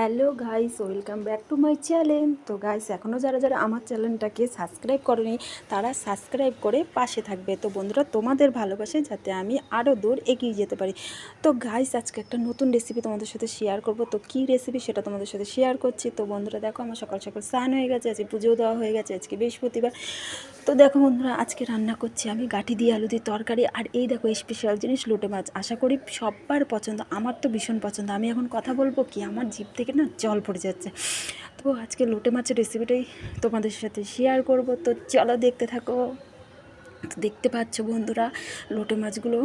Hello guys, welcome back to my channel. তো guys, এখনও যারা যারা আমার চ্যানেলটাকে সাবস্ক্রাইব করেনি তারা সাবস্ক্রাইব করে পাশে থাকবে। তো বন্ধুরা, তোমাদের ভালোবাসে যাতে আমি আরও দূর এগিয়ে যেতে পারি। তো গাইস, আজকে একটা নতুন রেসিপি তোমাদের সাথে শেয়ার করব। তো কী রেসিপি সেটা তোমাদের সাথে শেয়ার করছি। তো বন্ধুরা দেখো, আমার সকাল সকাল স্নান হয়ে গেছে, আজকে পুজোও দেওয়া হয়ে গেছে, আজকে বৃহস্পতিবার। তো দেখো বন্ধুরা, আজকে রান্না করছি আমি গাঁটি দিয়ে আলু দিয়ে তরকারি। আর এই দেখো স্পেশাল জিনিস, লোটে মাছ। আশা করি সবার পছন্দ, আমার তো ভীষণ পছন্দ। আমি এখন কথা বলবো কি, আমার জিভ থেকে না জল পড়ে যাচ্ছে। তো আজকে লোটে মাছের রেসিপিটাই তোমাদের সাথে শেয়ার করব। তো চলো দেখতে থাকো। তো দেখতে পাচ্ছ বন্ধুরা, লোটে মাছগুলো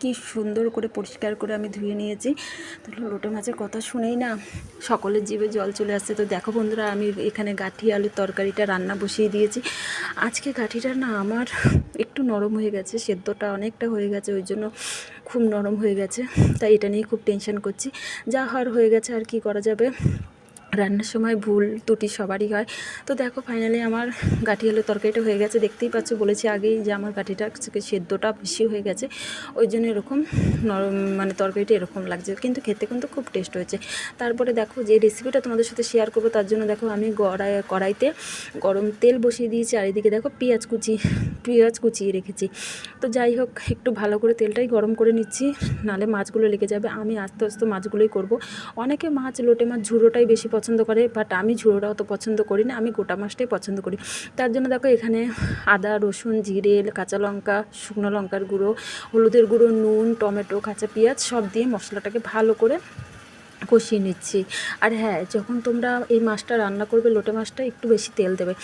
কি সুন্দর করে পরিষ্কার করে আমি ধুয়ে নিয়েছি। তো লোটে মাছের কথা শুনেই না সকলের জিভে জল চলে আসছে। তো দেখো বন্ধুরা, আমি এখানে গাঁঠি আলুর তরকারিটা রান্না বসিয়ে দিয়েছি। আজকে গাঁঠিটা না আমার একটু নরম হয়ে গেছে, সেদ্ধটা অনেকটা হয়ে গেছে, ওই জন্য খুব নরম হয়ে গেছে। তাই এটা নিয়ে খুব টেনশন করছি। যা হওয়ার হয়ে গেছে, আর কি করা যাবে। রান্নার সময় ভুল ত্রুটি সবারই হয়। তো দেখো ফাইনালি আমার গাঁঠি আলুর তরকারিটা হয়ে গেছে। দেখতেই পাচ্ছ, বলেছি আগেই যে আমার গাঁঠিটা সেদ্ধটা বেশি হয়ে গেছে, ওই জন্য এরকম নরম, মানে তরকারিটা এরকম লাগছে, কিন্তু খেতে কিন্তু খুব টেস্ট হয়েছে। তারপরে দেখো, যে রেসিপিটা তোমাদের সাথে শেয়ার করবো তার জন্য দেখো আমি কড়াইতে গরম তেল বসিয়ে দিয়েছি। আর এদিকে দেখো পেঁয়াজ কুচিয়ে রেখেছি। তো যাই হোক, একটু ভালো করে তেলটাই গরম করে নিচ্ছি, নাহলে মাছগুলো লেগে যাবে। আমি আস্তে আস্তে মাছগুলোই করব। অনেকে লোটে মাছ ঝুড়োটাই বেশি পছন্দ করে, বাট আমি ঝুড়োটা অত পছন্দ করি না, আমি গোটা মাছটাই পছন্দ করি। তার জন্য দেখো এখানে আদা, রসুন, জিরে, কাঁচা লঙ্কা, শুকনো লঙ্কার গুঁড়ো, হলুদের গুঁড়ো, নুন, টমেটো, কাঁচা পেঁয়াজ সব দিয়ে মশলাটাকে ভালো করে কষিয়ে নিচ্ছি। আর হ্যাঁ, যখন তোমরা এই মাছটা রান্না করবে, লোটে মাছটা একটু বেশি তেল দেবে।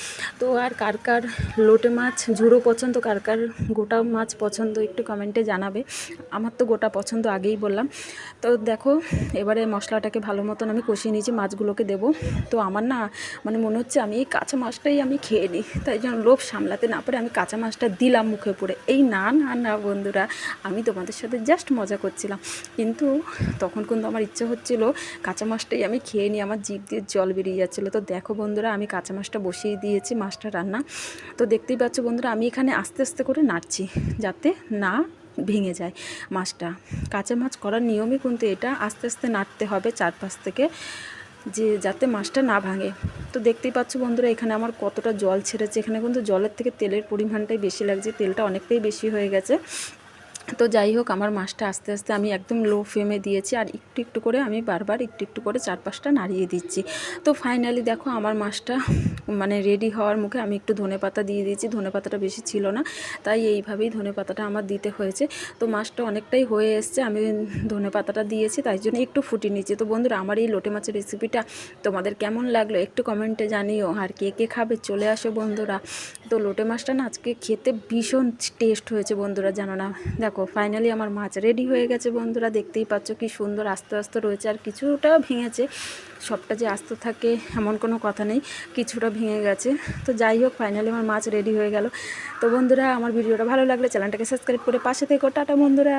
তো আর কার কার লোটে মাছ ঝুড়ো পছন্দ, কার কার গোটা মাছ পছন্দ, একটু কমেন্টে জানাবে। আমার তো গোটা পছন্দ, আগেই বললাম। তো দেখো, এবারে মশলাটাকে ভালো মতন আমি কষিয়ে নিয়েছি, মাছগুলোকে দেবো। তো আমার না মনে হচ্ছে আমি এই কাঁচা মাছটাই আমি খেয়ে নিই, তাই জন্য লোভ সামলাতে না পারে আমি কাঁচা মাছটা দিলাম মুখে পড়ে। এই না না না বন্ধুরা, আমি তোমাদের সাথে জাস্ট মজা করছিলাম, কিন্তু তখন কিন্তু আমার ইচ্ছে হচ্ছিল কাঁচা মাছটাই আমি খেয়ে নিই, আমার জিভ দিয়ে জল বেরিয়ে যাচ্ছিলো। তো দেখো বন্ধুরা, আমি কাঁচা মাছটা বসিয়ে দিয়েছি, মাছটা রান্না। তো দেখতেই পাচ্ছ বন্ধুরা, আমি এখানে আস্তে আস্তে করে নাড়ছি যাতে না ভেঙে যায় মাছটা। কাঁচা মাছ করার নিয়মই কিন্তু এটা, আস্তে আস্তে নাড়তে হবে চারপাশ থেকে, যে যাতে মাছটা না ভাঙে। তো দেখতেই পাচ্ছ বন্ধুরা, এখানে আমার কতটা জল ছেড়েছে। এখানে কিন্তু জলের থেকে তেলের পরিমাণটাই বেশি লাগছে, তেলটা অনেকটাই বেশি হয়ে গেছে। তো যাই হোক, আমার মাছটা আস্তে আস্তে আমি একদম লো ফ্লেমে দিয়েছি, আর একটু একটু করে আমি বারবার একটু একটু করে চারপাশটা নাড়িয়ে দিচ্ছি। তো ফাইনালি দেখো আমার মাছটা রেডি হওয়ার মুখে। আমি একটু ধনেপাতা দিয়ে দিয়েছি, ধনেপাতাটা বেশি ছিল না, তাই এইভাবেই ধনেপাতাটা আমার দিতে হয়েছে। তো মাছটা অনেকটাই হয়ে এসছে, আমি ধনেপাতাটা দিয়েছি, তাই জন্য একটু ফুটিয়ে নিচ্ছি। তো বন্ধুরা, আমার এই লোটে মাছের রেসিপিটা তোমাদের কেমন লাগলো একটু কমেন্টে জানিও, আর কে কে খাবে চলে আসো বন্ধুরা। তো লোটে মাছটা না আজকে খেতে ভীষণ টেস্ট হয়েছে বন্ধুরা, জানো না। দেখো ফাইনালি আমার মাছ রেডি হয়ে গেছে বন্ধুরা, দেখতেই পাচ্ছ কি সুন্দর আস্তে আস্তে রয়েছে, আর কিছুটা ভেঙেছে। সবটা যে আস্ত থাকে এমন কোনো কথা নেই, কিছুটা ভেঙে গেছে। তো যাই হোক, ফাইনালি আমার মাছ রেডি হয়ে গেল। তো বন্ধুরা, আমার ভিডিওটা ভালো লাগলে চ্যানেলটাকে সাবস্ক্রাইব করে পাশে থেকো। টাটা বন্ধুরা।